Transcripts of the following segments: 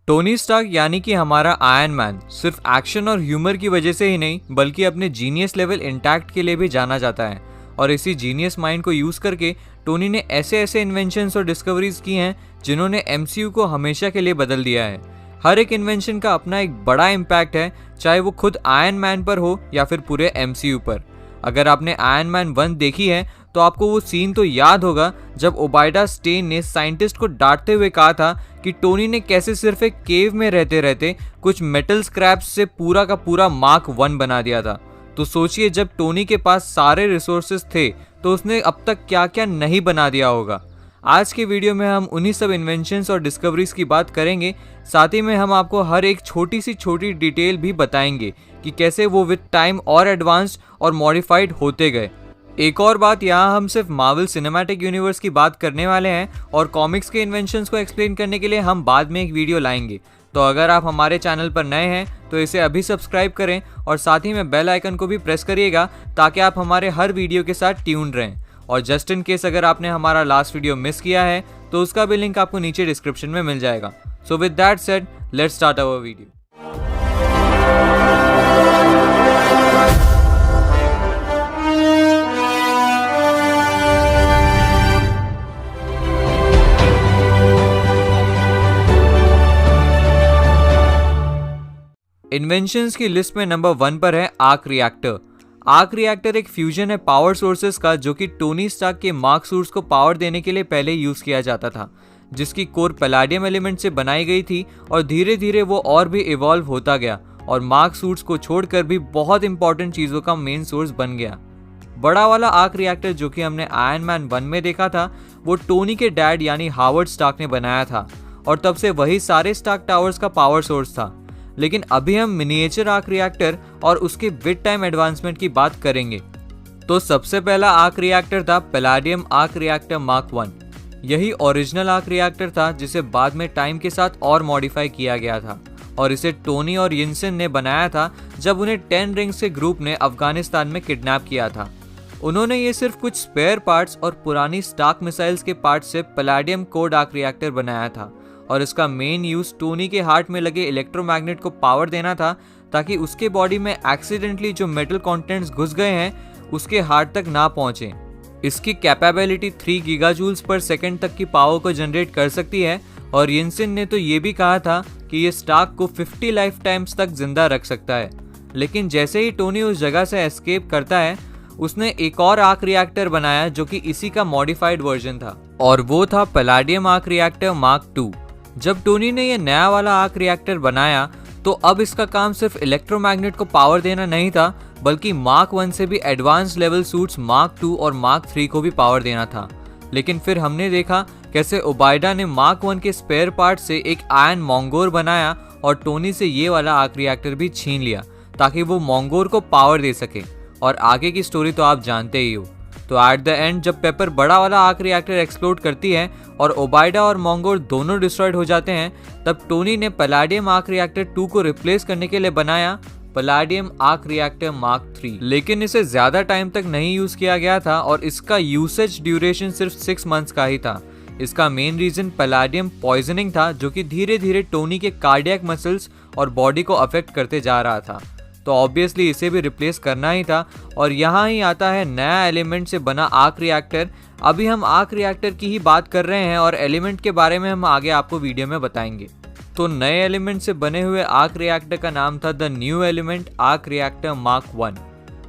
Tony Stark यानी कि हमारा आयरन मैन सिर्फ एक्शन और ह्यूमर की वजह से ही नहीं बल्कि अपने जीनियस लेवल इंटैक्ट के लिए भी जाना जाता है। और इसी जीनियस माइंड को यूज करके टोनी ने ऐसे ऐसे इन्वेंशंस और डिस्कवरीज की हैं जिन्होंने एमसीयू को हमेशा के लिए बदल दिया है। हर एक इन्वेंशन का अपना एक बड़ा इम्पैक्ट है, चाहे वो खुद आयरन मैन पर हो या फिर पूरे एमसीयू पर। अगर आपने आयरन मैन 1 देखी है तो आपको वो सीन तो याद होगा जब ओबायडा स्टेन ने साइंटिस्ट को डांटते हुए कहा था कि टोनी ने कैसे सिर्फ एक केव में रहते रहते कुछ मेटल स्क्रैप्स से पूरा का पूरा मार्क 1 बना दिया था। तो सोचिए, जब टोनी के पास सारे रिसोर्सेज थे तो उसने अब तक क्या क्या नहीं बना दिया होगा। आज के वीडियो में हम उन्हीं सब इन्वेंशंस और डिस्कवरीज की बात करेंगे, साथ ही में हम आपको हर एक छोटी सी छोटी डिटेल भी बताएंगे कि कैसे वो विद टाइम और एडवांस्ड और मॉडिफाइड होते गए। एक और बात, यहाँ हम सिर्फ मार्वल सिनेमैटिक यूनिवर्स की बात करने वाले हैं और कॉमिक्स के इन्वेंशंस को एक्सप्लेन करने के लिए हम बाद में एक वीडियो लाएंगे। तो अगर आप हमारे चैनल पर नए हैं तो इसे अभी सब्सक्राइब करें और साथ ही में बेल आइकन को भी प्रेस करिएगा ताकि आप हमारे हर वीडियो के साथ ट्यून्ड रहें। और जस्ट इन केस अगर आपने हमारा लास्ट वीडियो मिस किया है तो उसका भी लिंक आपको नीचे डिस्क्रिप्शन में मिल जाएगा। So with that said, let's start our video. Inventions की लिस्ट में नंबर 1 पर है आर्क रिएक्टर। आर्क रिएक्टर एक फ्यूजन है पावर सोर्सेस का जो कि टोनी स्टार्क के मार्क सूट्स को पावर देने के लिए पहले यूज किया जाता था, जिसकी कोर पैलेडियम एलिमेंट से बनाई गई थी और धीरे धीरे वो और भी इवॉल्व होता गया और मार्क सूट्स को छोड़कर भी बहुत इंपॉर्टेंट चीजों का मेन सोर्स बन गया। बड़ा वाला आर्क रिएक्टर जो कि हमने आयरन मैन 1 में देखा था वो टोनी के डैड यानी हावर्ड स्टार्क ने बनाया था और तब से वही सारे स्टार्क टावर्स का पावर सोर्स था। लेकिन अभी हम मिनिएचर आर्क रिएक्टर और उसके विद टाइम एडवांसमेंट की बात करेंगे। तो सबसे पहला आर्क रिएक्टर था पैलेडियम आर्क रिएक्टर मार्क 1। यही ओरिजिनल आर्क रिएक्टर था जिसे बाद में टाइम के साथ और मॉडिफाई किया गया था और इसे टोनी और यिनसेन ने बनाया था जब उन्हें 10 रिंग्स के ग्रुप ने अफगानिस्तान में किडनैप किया था। उन्होंने ये सिर्फ कुछ स्पेयर पार्ट्स और पुरानी स्टार्क मिसाइल्स के पार्ट्स से पैलेडियम कोड आर्क रिएक्टर बनाया था और इसका मेन यूज टोनी के हार्ट में लगे इलेक्ट्रोमैग्नेट को पावर देना था ताकि उसके बॉडी में एक्सीडेंटली जो मेटल कंटेंट्स घुस गए हैं उसके हार्ट तक ना पहुंचे। इसकी कैपेबिलिटी 3 गीगाजूल्स पर सेकंड तक की पावर को जनरेट कर सकती है और यिनसेन ने तो ये भी कहा था कि ये स्टार्क को 50 लाइफ टाइम्स तक जिंदा रख सकता है। लेकिन जैसे ही टोनी उस जगह से एस्केप करता है उसने एक और आर्क रिएक्टर बनाया जो कि इसी का मॉडिफाइड वर्जन था और वो था पैलेडियम आर्क रिएक्टर मार्क 2। जब टोनी ने यह नया वाला आर्क रिएक्टर बनाया तो अब इसका काम सिर्फ इलेक्ट्रोमैग्नेट को पावर देना नहीं था बल्कि मार्क 1 से भी एडवांस लेवल सूट्स मार्क 2 और मार्क 3 को भी पावर देना था। लेकिन फिर हमने देखा कैसे ओबायडा ने मार्क 1 के स्पेयर पार्ट से एक आयरन मोंगोर बनाया और टोनी से ये वाला आर्क रिएक्टर भी छीन लिया ताकि वो मोंगोर को पावर दे सके। और आगे की स्टोरी तो आप जानते ही हो। तो एट द एंड जब पेपर बड़ा वाला आर्क रिएक्टर एक्सप्लोड करती है और ओबायडा और मोंगोर दोनों डिस्ट्रॉयड हो जाते हैं, तब टोनी ने पैलेडियम आर्क रिएक्टर 2 को रिप्लेस करने के लिए बनाया पैलेडियम आर्क रिएक्टर मार्क 3। लेकिन इसे ज्यादा टाइम तक नहीं यूज किया गया था और इसका यूसेज ड्यूरेशन सिर्फ 6 मंथ्स का ही था। इसका मेन रीजन पैलेडियम पॉइजनिंग था जो कि धीरे धीरे टोनी के कार्डियक मसल्स और बॉडी को अफेक्ट करते जा रहा था। तो ऑब्वियसली इसे भी रिप्लेस करना ही था और यहाँ ही आता है नया एलिमेंट से बना आर्क रिएक्टर। अभी हम आर्क रिएक्टर की ही बात कर रहे हैं और एलिमेंट के बारे में हम आगे आपको वीडियो में बताएंगे। तो नए एलिमेंट से बने हुए आर्क रिएक्टर का नाम था the new element arc reactor mark 1।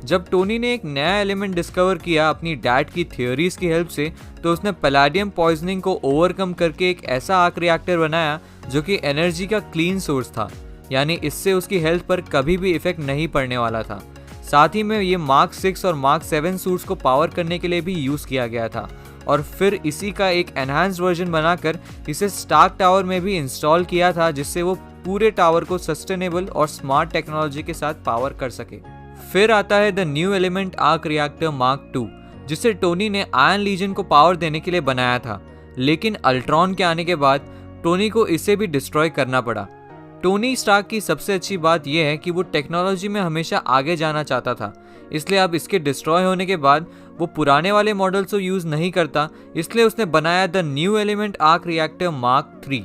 जब टोनी ने एक नया एलिमेंट डिस्कवर किया अपनी डैड की थ्योरीज की हेल्प से तो उसने पैलेडियम पॉइजनिंग को ओवरकम करके एक ऐसा आर्क रिएक्टर बनाया जो कि एनर्जी का क्लीन सोर्स था, यानी इससे उसकी हेल्थ पर कभी भी इफेक्ट नहीं पड़ने वाला था। साथ ही में ये मार्क 6 और मार्क 7 सूट्स को पावर करने के लिए भी यूज किया गया था और फिर इसी का एक एनहांस्ड वर्जन बनाकर इसे स्टार्क टावर में भी इंस्टॉल किया था जिससे वो पूरे टावर को सस्टेनेबल और स्मार्ट टेक्नोलॉजी के साथ पावर कर सके। फिर आता है the new element arc reactor mark 2 जिसे टोनी ने आयरन लीजन को पावर देने के लिए बनाया था। लेकिन अल्ट्रॉन के आने के बाद टोनी को इसे भी डिस्ट्रॉय करना पड़ा। टोनी स्टार्क की सबसे अच्छी बात यह है कि वो टेक्नोलॉजी में हमेशा आगे जाना चाहता था, इसलिए अब इसके डिस्ट्रॉय होने के बाद वो पुराने वाले मॉडल्स को यूज नहीं करता, इसलिए उसने बनाया the new element arc reactor mark 3।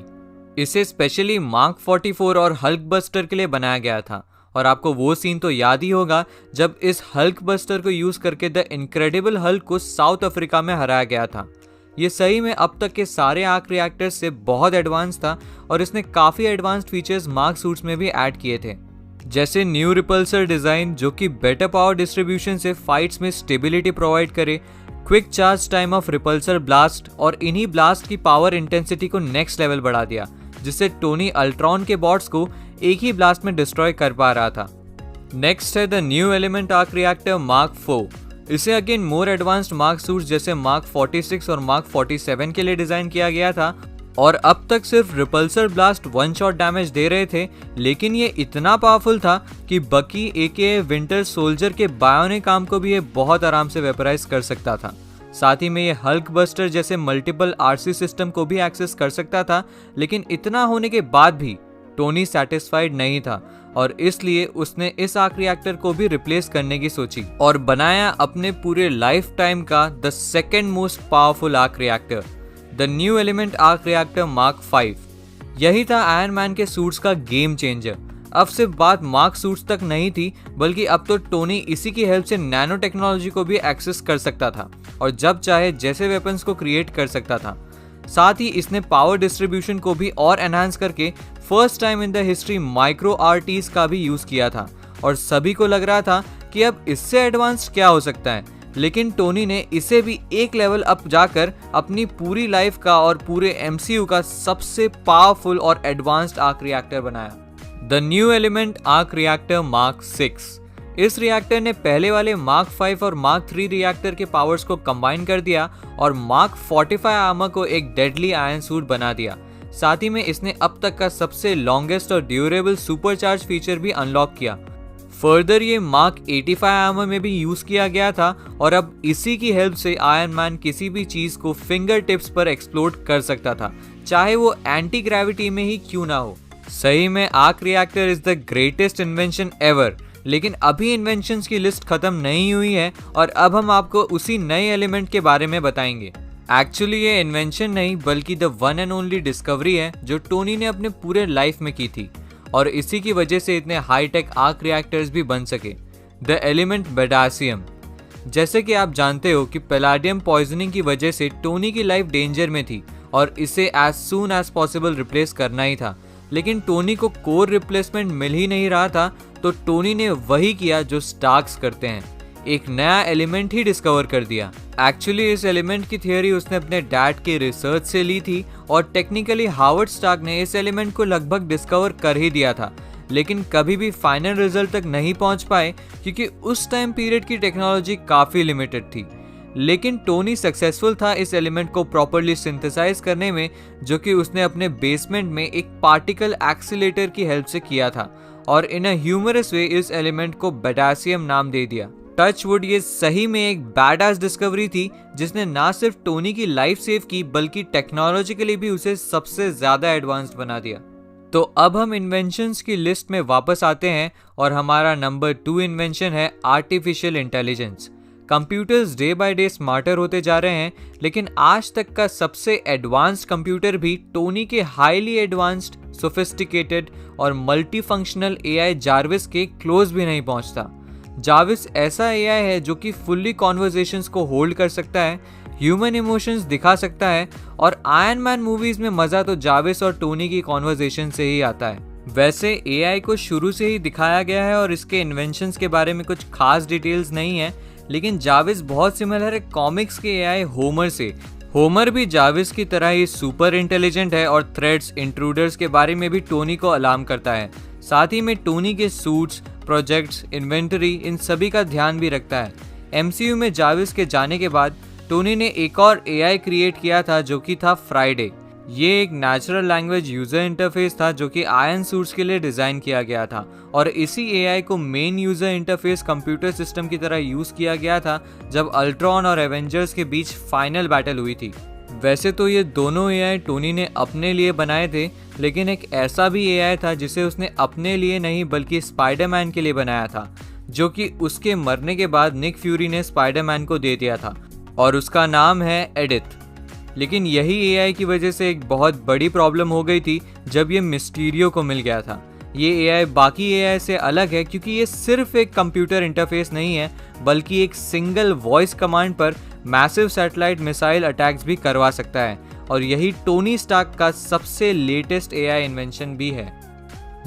इसे स्पेशली मार्क 44 और हल्क बस्टर के लिए बनाया गया था। और आपको वो सीन तो याद ही होगा जब इस हल्क बस्टर को यूज करके द इनक्रेडिबल हल्क को साउथ अफ्रीका में हराया गया था। ये सही में अब तक के सारे आर्क रिएक्टर्स से बहुत एडवांस था और इसने काफी एडवांस्ड फीचर्स मार्क सूट्स में भी ऐड किए थे, जैसे न्यू रिपल्सर डिजाइन जो कि बेटर पावर डिस्ट्रीब्यूशन से फाइट्स में स्टेबिलिटी प्रोवाइड करे, quick charge time of repulsor blast, और इन्हीं ब्लास्ट की पावर इंटेंसिटी को नेक्स्ट लेवल बढ़ा दिया, जिससे टोनी अल्ट्रॉन के बॉट्स को एक ही ब्लास्ट में डिस्ट्रॉय कर पा रहा था। नेक्स्ट है the new element arc reactor mark 4। इसे again more advanced mark suits जैसे मार्क 46 और मार्क 47 के लिए डिजाइन किया गया था और अब तक सिर्फ repulsor blast one shot damage दे रहे थे, लेकिन ये इतना पावरफुल था कि बकी एके विंटर सोल्जर के बायोनिक आर्म को भी ये बहुत आराम से वेपराइज कर सकता था। साथ ही में ये हल्क बस्टर जैसे मल्टीपल आरसी सिस्टम को भी एक्सेस कर सकता था, लेकिन इतना होने के बाद भी टोनी सेटिस्फाइड नहीं था और इसलिए उसने इस आर्क रिएक्टर को भी रिप्लेस करने की सोची और बनाया अपने पूरे लाइफ टाइम का the second most powerful arc reactor, the new element arc reactor mark 5। यही था आयरन मैन के सूट्स का गेम चेंजर। अब सिर्फ बात मार्क सूट्स तक नहीं थी, बल्कि अब तो टोनी इसी की हेल्प से नैनो टेक्नोलॉजी को भी एक्सेस कर सकता था और जब चाहे जैसे वेपन्स को क्रिएट कर सकता था। साथ ही इसने पावर डिस्ट्रीब्यूशन को भी और एनहांस करके first time in the history micro आरटीज का भी यूज किया था और सभी को लग रहा था कि अब इससे एडवांस्ड क्या हो सकता है, लेकिन टोनी ने इसे भी एक लेवल अप जाकर अपनी पूरी लाइफ का और पूरे एमसीयू का सबसे पावरफुल और एडवांस्ड आर्क रिएक्टर बनाया, the new element arc reactor mark 6। इस रिएक्टर ने पहले वाले मार्क 5 और मार्क 3 रिएक्टर के पावर्स को कंबाइन कर दिया और मार्क 45 आर्मर को एक डेडली आयरन सूट बना दिया। साथ ही में इसने अब तक का सबसे लॉन्गेस्ट और ड्यूरेबल सुपरचार्ज फीचर भी अनलॉक किया। फर्दर ये मार्क 85 आर्मर में भी यूज किया गया था और अब इसी की हेल्प से आयरन मैन किसी भी चीज को फिंगर टिप्स पर एक्सप्लोड कर सकता था, चाहे वो एंटी ग्रेविटी में ही क्यों ना हो। सही में arc reactor is the greatest invention ever, लेकिन अभी इन्वेंशंस की लिस्ट खत्म नहीं हुई है और अब हम आपको उसी नए एलिमेंट के बारे में बताएंगे। एक्चुअली ये इन्वेंशन नहीं बल्कि the one and only discovery है जो टोनी ने अपने पूरे लाइफ में की थी और इसी की वजह से इतने हाईटेक आर्क रिएक्टर्स भी बन सके, द एलिमेंट बेडासियम। जैसे कि आप जानते हो कि पैलाडियम पॉइजनिंग की वजह से टोनी की लाइफ डेंजर में थी और इसे as soon as possible replace करना ही था, लेकिन टोनी को कोर रिप्लेसमेंट मिल ही नहीं रहा था, तो टोनी ने वही किया जो स्टार्क्स करते हैं, एक नया एलिमेंट ही डिस्कवर कर दिया। एक्चुअली इस एलिमेंट की थियोरी उसने अपने डैड के रिसर्च से ली थी और टेक्निकली हावर्ड स्टार्क ने इस एलिमेंट को लगभग डिस्कवर कर ही दिया था, लेकिन कभी भी फाइनल रिजल्ट तक नहीं पहुंच पाए क्योंकि उस टाइम पीरियड की टेक्नोलॉजी काफी लिमिटेड थी। लेकिन टोनी सक्सेसफुल था इस एलिमेंट को प्रॉपर्ली सिंथेसाइज करने में, जो कि उसने अपने बेसमेंट में एक पार्टिकल एक्सीलेटर की हेल्प से किया था और इन अ ह्यूमरस वे इस एलिमेंट को बेडासियम नाम दे दिया। टचवुड ये सही में एक बैडआस डिस्कवरी थी जिसने ना सिर्फ टोनी की लाइफ सेव की बल्कि टेक्नोलॉजिकली भी उसे सबसे ज्यादा एडवांस्ड बना दिया। तो अब हम इन्वेंशंस की लिस्ट में वापस आते हैं और हमारा नंबर 2 इन्वेंशन है artificial intelligence. Computers day by day smarter होते जा रहे हैं, लेकिन आज तक का सबसे एडवांस्ड कंप्यूटर भी टोनी के हाईली एडवांस्ड, सोफिस्टिकेटेड और मल्टी फंक्शनल एआई जार्विस के क्लोज भी नहीं पहुंचता। जार्विस ऐसा एआई है जो कि फुल्ली कॉन्वर्सेशंस को होल्ड कर सकता है, ह्यूमन इमोशंस दिखा सकता है और आयरन मैन मूवीज में मजा तो जार्विस और टोनी की कॉन्वर्सेशन से ही आता है। वैसे एआई को शुरू से ही दिखाया गया है और इसके इन्वेंशंस के बारे में कुछ खास डिटेल्स नहीं है, लेकिन जार्विस बहुत सिमिलर है कॉमिक्स के एआई होमर से। होमर भी जार्विस की तरह ही सुपर इंटेलिजेंट है और थ्रेट्स, इंट्रूडर्स के बारे में भी टोनी को अलार्म करता है। साथ ही में टोनी के सूट्स, प्रोजेक्ट्स, इन्वेंटरी, इन सभी का ध्यान भी रखता है। एमसीयू में जार्विस के जाने के बाद टोनी ने एक और एआई क्रिएट किया था जो कि था फ्राइडे। ये एक नेचुरल लैंग्वेज यूजर इंटरफेस था जो कि आयरन सूट्स के लिए डिजाइन किया गया था और इसी एआई को main user interface computer system की तरह यूज किया गया था जब अल्ट्रॉन और एवेंजर्स के बीच फाइनल बैटल हुई थी। वैसे तो ये दोनों एआई टोनी ने अपने लिए बनाए थे, लेकिन एक ऐसा भी एआई था जिसे उसने अपने लिए नहीं बल्कि स्पाइडरमैन के लिए बनाया था, जो कि उसके मरने के बाद निक फ्यूरी ने स्पाइडरमैन को दे दिया था और उसका नाम है एडिथ। लेकिन यही एआई की वजह से एक बहुत बड़ी प्रॉब्लम हो गई थी जब ये मिस्टीरियो को मिल गया था। ये एआई बाकी एआई से अलग है क्योंकि ये सिर्फ एक कंप्यूटर इंटरफेस नहीं है, बल्कि एक सिंगल वॉइस कमांड पर मैसिव सैटेलाइट मिसाइल अटैक्स भी करवा सकता है, और यही टोनी स्टार्क का सबसे लेटेस्ट एआई इन्वेंशन भी है।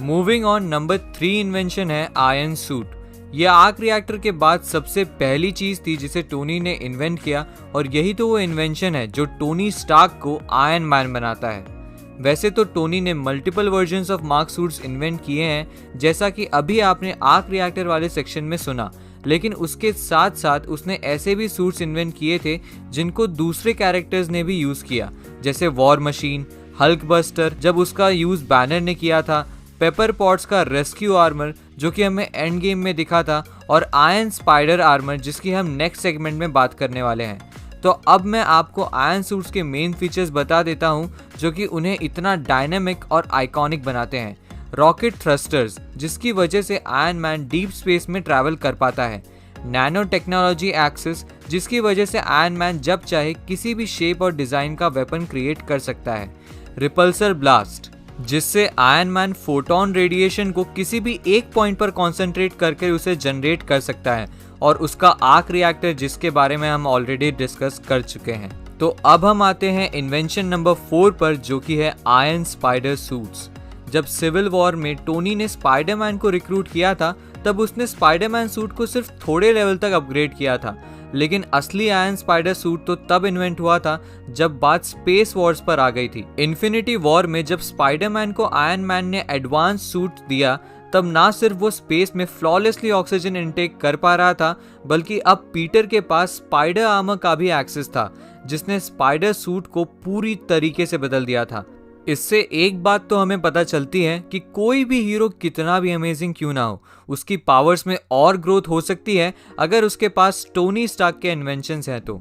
मूविंग ऑन, नंबर 3 इन्वेंशन है आयरन सूट। यह आर्क रिएक्टर के बाद सबसे पहली चीज थी जिसे टोनी ने इन्वेंट किया, और यही तो वो इन्वेंशन है जो टोनी स्टार्क को आयरन मैन बनाता है। वैसे तो टोनी ने multiple versions of mark suits invent किए हैं, जैसा कि अभी आपने आर्क रिएक्टर वाले सेक्शन में सुना, लेकिन उसके साथ साथ उसने ऐसे भी सूट्स इन्वेंट किए थे जिनको दूसरे कैरेक्टर्स ने भी यूज किया, जैसे वॉर मशीन, हल्क बस्टर जब उसका यूज बैनर ने किया था, पेपर पॉट्स का रेस्क्यू आर्मर जो कि हमें एंड गेम में दिखा था, और आयरन स्पाइडर आर्मर जिसकी हम नेक्स्ट सेगमेंट में बात करने वाले हैं। तो अब मैं आपको आयरन सूट्स के मेन फीचर्स बता देता हूं जो कि उन्हें इतना डायनेमिक और आइकॉनिक बनाते हैं। रॉकेट थ्रस्टर्स जिसकी वजह से आयरन मैन डीप स्पेस में ट्रैवल कर पाता है। नैनो टेक्नोलॉजी एक्सेस जिसकी वजह से आयरन मैन जब चाहे किसी भी शेप और डिजाइन का वेपन क्रिएट कर सकता है। रिपल्सर ब्लास्ट जिससे आयरन मैन फोटोन रेडिएशन को किसी भी एक पॉइंट पर कॉन्सेंट्रेट करके उसे जनरेट कर सकता है, और उसका आर्क रिएक्टर जिसके बारे में हम ऑलरेडी डिस्कस कर चुके हैं। तो अब हम आते हैं इन्वेंशन नंबर 4 पर, जो कि है आयरन स्पाइडर सूट्स। जब सिविल वॉर में टोनी ने स्पाइडरमैन को रिक्रूट किया था, तब उसने स्पाइडरमैन सूट को सिर्फ थोड़े लेवल तक अपग्रेड किया था, लेकिन असली आयरन स्पाइडर सूट तो तब इन्वेंट हुआ था जब बात स्पेस वॉर्स पर आ गई थी। इन्फिनिटी वॉर में जब स्पाइडरमैन को आयरन मैन ने एडवांस सूट दिया, तब ना सिर्फ वो स्पेस में फ्लॉलेसली ऑक्सीजन इनटेक कर पा रहा था, बल्कि अब पीटर के पास स्पाइडर आर्मर का भी एक्सेस था, जिसने स्पाइडर सूट को पूरी तरीके से बदल दिया था। इससे एक बात तो हमें पता चलती है कि कोई भी हीरो कितना भी अमेजिंग क्यों ना हो, उसकी पावर्स में और ग्रोथ हो सकती है अगर उसके पास टोनी स्टार्क के इन्वेंशंस हैं तो।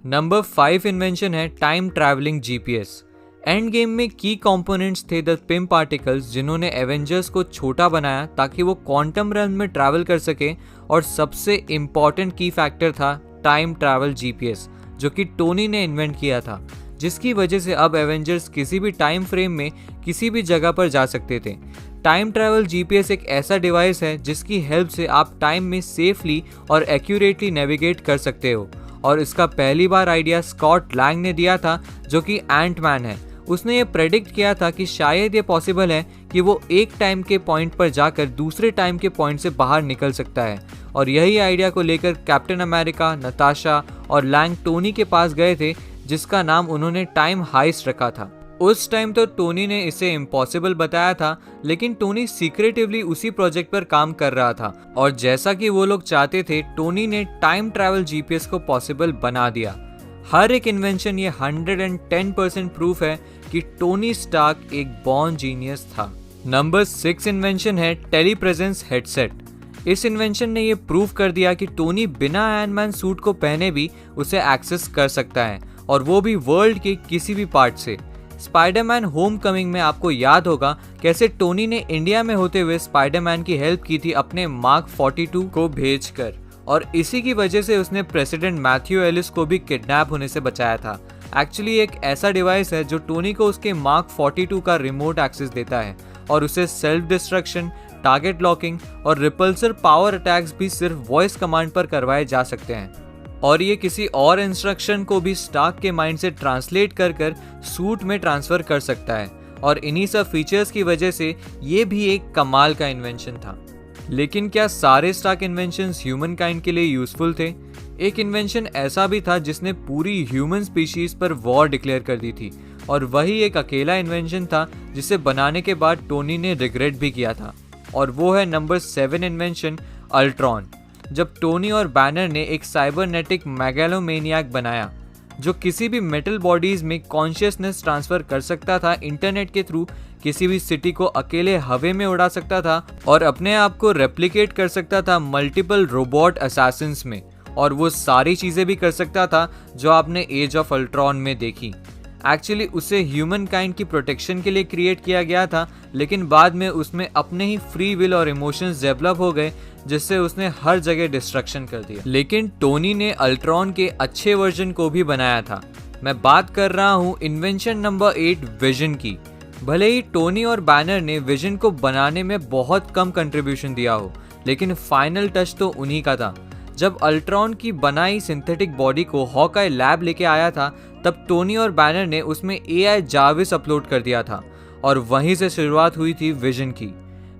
नंबर 5 इन्वेंशन है time travelling GPS. End game में की कंपोनेंट्स थे द पिम पार्टिकल्स, जिन्होंने एवेंजर्स को छोटा बनाया ताकि वो क्वांटम रेल्म में ट्रैवल कर सके, और सबसे इम्पॉर्टेंट की फैक्टर था टाइम ट्रैवल जीपीएस जो कि टोनी ने इन्वेंट किया था, जिसकी वजह से अब एवेंजर्स किसी भी टाइम फ्रेम में किसी भी जगह पर जा सकते थे। टाइम ट्रैवल जीपीएस एक ऐसा डिवाइस है जिसकी हेल्प से आप टाइम में सेफली और एक्यूरेटली नेविगेट कर सकते हो, और इसका पहली बार आइडिया स्कॉट लैंग ने दिया था जो कि एंटमैन है। उसने ये प्रेडिक्ट किया था कि शायद ये पॉसिबल है कि वो एक टाइम के पॉइंट पर जाकर दूसरे टाइम के पॉइंट से बाहर निकल सकता है, और यही आइडिया को लेकर कैप्टन अमेरिका, नताशा और लैंग टोनी के पास गए थे, जिसका नाम उन्होंने टाइम हाइस्ट रखा था। उस टाइम तो टोनी ने इसे इम्पॉसिबल बताया था, लेकिन टोनी सीक्रेटिवली उसी प्रोजेक्ट पर काम कर रहा था, और जैसा कि वो लोग चाहते थे, टोनी ने टाइम ट्रैवल जीपीएस को पॉसिबल बना दिया। हर एक इन्वेंशन ये 110% प्रूफ है कि टोनी स्टार्क एक बॉर्न जीनियस था। नंबर 6 इन्वेंशन है टेलीप्रेजेंस हेडसेट। इस इन्वेंशन ने ये प्रूव कर दिया कि टोनी बिना आयरन मैन सूट को पहने भी उसे एक्सेस कर सकता है, और वो भी वर्ल्ड के किसी भी पार्ट से। स्पाइडरमैन होमकमिंग में आपको याद होगा कैसे टोनी ने इंडिया में होते हुए स्पाइडरमैन की हेल्प की थी अपने मार्क 42 को भेजकर, और इसी की वजह से उसने प्रेसिडेंट मैथ्यू एलिस को भी किडनैप होने से बचाया था। एक्चुअली एक ऐसा डिवाइस है जो टोनी को उसके मार्क 42 का रिमोट एक्सेस देता है, और उसे सेल्फ डिस्ट्रक्शन, टारगेट लॉकिंग और रिपल्सर पावर अटैक्स भी सिर्फ वॉइस कमांड पर करवाए जा सकते हैं, और ये किसी और इंस्ट्रक्शन को भी स्टार्क के माइंड से ट्रांसलेट कर कर सूट में ट्रांसफर कर सकता है, और इन्हीं सब फीचर्स की वजह से ये भी एक कमाल का इन्वेंशन था। लेकिन क्या सारे स्टार्क इन्वेंशंस ह्यूमन काइंड के लिए यूजफुल थे? एक इन्वेंशन ऐसा भी था जिसने पूरी ह्यूमन स्पीशीज पर वॉर डिक्लेयर कर दी थी, और वही एक अकेला इन्वेंशन था जिसे बनाने के बाद टोनी ने रिग्रेट भी किया था, और वो है नंबर 7 इन्वेंशन अल्ट्रॉन। जब टोनी और बैनर ने एक साइबरनेटिक मेगालोमेनियाक बनाया जो किसी भी मेटल बॉडीज में कॉन्शियसनेस ट्रांसफर कर सकता था इंटरनेट के थ्रू, किसी भी सिटी को अकेले हवा में उड़ा सकता था, और अपने आप को रेप्लिकेट कर सकता था मल्टीपल रोबोट असैसिन्स में, और वो सारी चीजें भी कर सकता था जो आपने एज ऑफ अल्ट्रॉन में देखी। एक्चुअली उसे ह्यूमन काइंड की प्रोटेक्शन के लिए क्रिएट किया गया था, लेकिन बाद में उसमें अपने ही फ्री विल और इमोशंस डेवलप हो गए, जिससे उसने हर जगह डिस्ट्रक्शन कर दिया। लेकिन टोनी ने अल्ट्रॉन के अच्छे वर्जन को भी बनाया था। मैं बात कर रहा हूँ इन्वेंशन नंबर 8 विजन की। भले ही टोनी और बैनर ने विजन को बनाने में बहुत कम कंट्रीब्यूशन दिया हो, लेकिन फाइनल टच तो उन्हीं का था। जब अल्ट्रॉन की बनाई सिंथेटिक बॉडी को हॉकाई लैब लेके आया था, तब टोनी और बैनर ने उसमें एआई जाविस अपलोड कर दिया था और वहीं से शुरुआत हुई थी विजन की।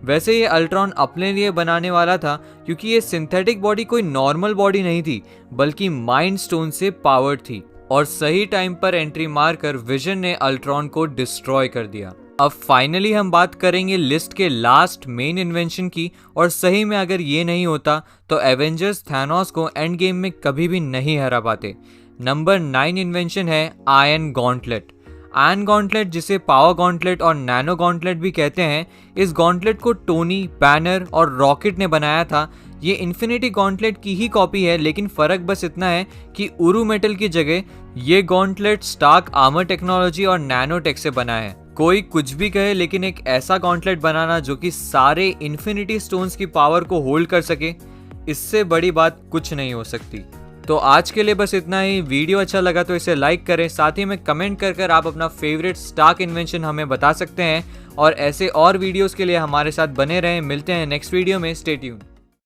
वैसे ये अल्ट्रॉन अपने लिए बनाने वाला था, क्योंकि ये सिंथेटिक बॉडी कोई नॉर्मल बॉडी नहीं थी, बल्कि माइंड स्टोन से पावर्ड थी। और सही टाइम पर एंट्री मारकर विजन ने अल्ट्रॉन को डिस्ट्रॉय कर दिया। अब फाइनली हम बात करेंगे लिस्ट के लास्ट मेन इन्वेंशन की, और सही में अगर ये नहीं होता तो एवेंजर्स थैनोस को एंड गेम में कभी भी नहीं हरा पाते। नंबर 9 इन्वेंशन है आयरन गॉन्टलेट। आयरन गॉन्टलेट, जिसे पावर गॉन्टलेट और नैनो गॉन्टलेट भी कहते हैं, इस गॉन्टलेट को टोनी, बैनर और रॉकेट ने बनाया था। ये इन्फिनिटी गॉन्टलेट की ही कॉपी है, लेकिन फर्क बस इतना है कि उरू मेटल की जगह ये गॉन्टलेट स्टार्क आर्मर टेक्नोलॉजी और नैनो टेक से बना है। कोई कुछ भी कहे, लेकिन एक ऐसा गॉन्टलेट बनाना जो कि सारे इन्फिनिटी स्टोन्स की पावर को होल्ड कर सके, इससे बड़ी बात कुछ नहीं हो सकती। तो आज के लिए बस इतना ही। वीडियो अच्छा लगा तो इसे लाइक करें, साथ ही में कमेंट कर आप अपना फेवरेट स्टार्क इन्वेंशन हमें बता सकते हैं। और ऐसे और वीडियोस के लिए हमारे साथ बने रहें। मिलते हैं नेक्स्ट वीडियो में। Stay tuned.